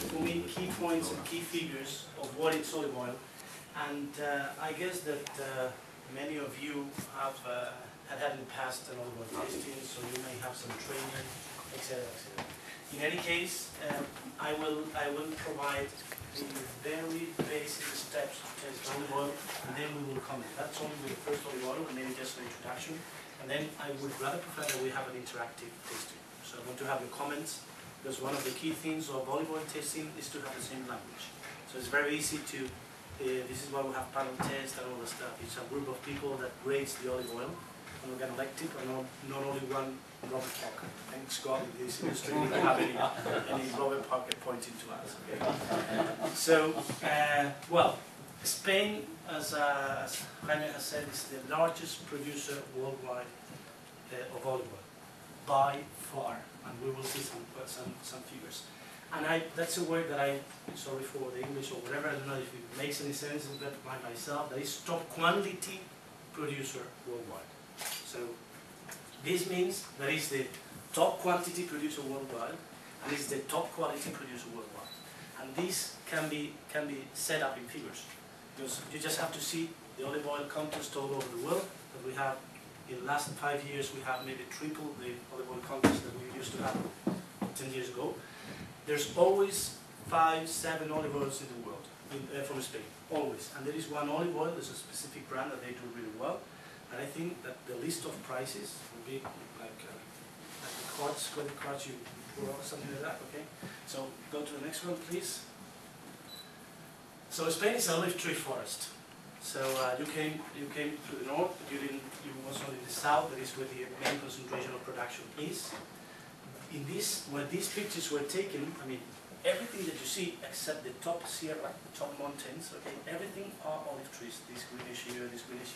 for me, key points and key figures of what is olive oil. And I guess that many of you have had in the past an olive oil tasting, so you may have some training, etc., etc. In any case, I will provide the very basic steps to taste olive oil, and then we will comment. That's only with the first olive oil, and maybe just an introduction. And then I would rather prefer that we have an interactive tasting. So I want to have your comments, because one of the key things of olive oil tasting is to have the same language. So it's very easy to, this is why we have panel tests and all the stuff. It's a group of people that grades the olive oil, and we're going to elect it, and not only one Robert Parker. Thanks God in this industry we don't have any Robert Parker pointing to us. Okay? So, well, Spain, as Jaime has said, is the largest producer worldwide of olive oil, by far, and we will see some figures. And that's a word that sorry for the English or whatever, I don't know if it makes any sense, but by myself, that is top quantity producer worldwide. So this means that is the top quantity producer worldwide, and it's the top quality producer worldwide. And this can be set up in figures, because you just have to see the olive oil contest all over the world that we have. In the last 5 years, we have maybe tripled the olive oil contest that we used to have 10 years ago. There's always 5, 7 olive oils in the world from Spain, always. And there is one olive oil, there's a specific brand that they do really well. And I think that the list of prices will be like the cards, credit cards you pour or something like that, okay? So go to the next one, please. So Spain is an olive tree forest. So you came through the north, but you was not in the south. That is where the main concentration of production is. In this, where these pictures were taken, I mean, everything that you see except the top sierra, the top mountains, okay, everything are olive trees. This greenish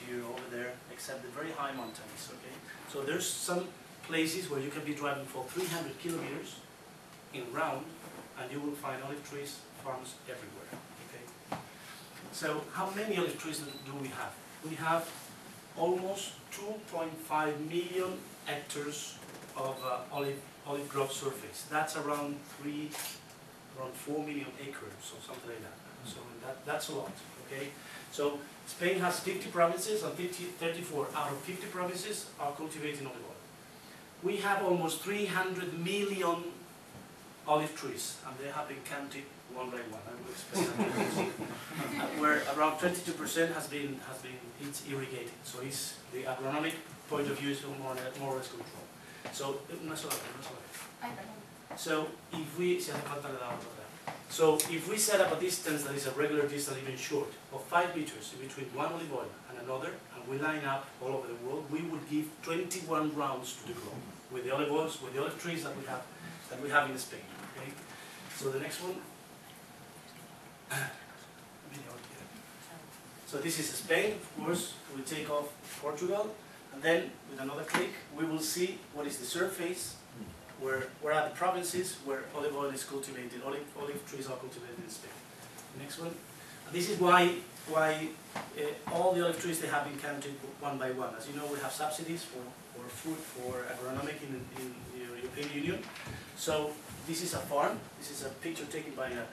here, over there, except the very high mountains, okay. So there's some places where you can be driving for 300 kilometers in round, and you will find olive trees farms everywhere, okay. So how many olive trees do we have? We have almost 2.5 million hectares of olive grove surface. That's around 4 million acres or something like that. So that's a lot, okay? So Spain has 50 provinces, and 34 out of 50 provinces are cultivating olive oil. We have almost 300 million olive trees, and they have been counted one by one. I will explain that. Where around 22% has been irrigated. So it's the agronomic point of view is more or less controlled. So So if we set up a distance that is a regular distance, even short, of 5 meters between one olive oil and another, and we line up all over the world, we would give 21 rounds to the globe with the olive oils, with the olive trees that we have in Spain. Okay. So the next one. So this is Spain, of course. We take off Portugal, and then with another click, we will see what is the surface. Where are the provinces where olive oil is cultivated, olive trees are cultivated in Spain. Next one. And this is why all the olive trees, they have been counted one by one. As you know, we have subsidies for food, for agronomic in the European Union. So this is a farm. This is a picture taken with a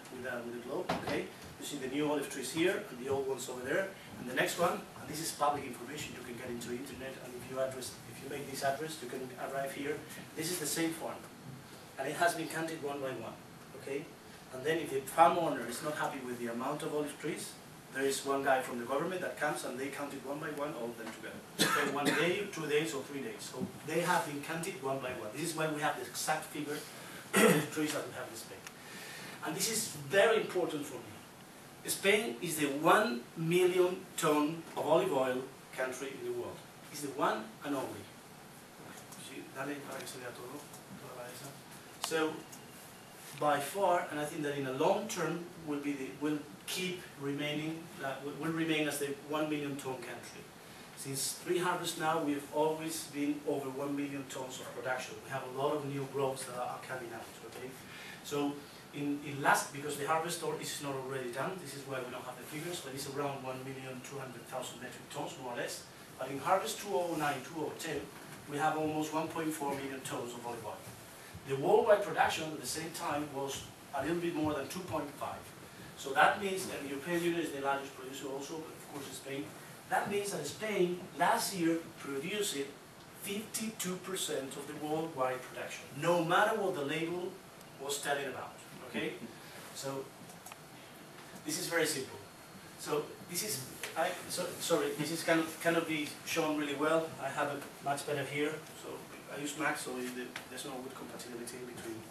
globe. Okay, you see the new olive trees here and the old ones over there. And the next one, and this is public information. You can get into the internet, and if you make this address, you can arrive here. This is the same farm, and it has been counted one by one. Okay, and then if the farm owner is not happy with the amount of olive trees, there is one guy from the government that comes and they count it one by one, all of them together. Okay, 1 day, 2 days, or 3 days. So they have been counted one by one. This is why we have the exact figure of the trees that we have in Spain. And this is very important for me. Spain is the 1 million ton of olive oil country in the world. It's the one and only. So, by far, and I think that in the long term will remain as the 1 million ton country. Since pre-harvest now, we've always been over 1 million tons of production. We have a lot of new growths that are coming out. Okay, so because the harvest is not already done, this is why we don't have the figures, but it's around 1,200,000 metric tons, more or less. But in harvest 2009-2010, we have almost 1.4 million tons of olive oil. The worldwide production at the same time was a little bit more than 2.5. So that means that the European Union is the largest producer also, but of course Spain. That means that Spain last year produced 52% of the worldwide production, no matter what the label was telling about, okay? So this is very simple. So this is, sorry, this is cannot be shown really well. I have it much better here. So I use Mac, so there's no good compatibility between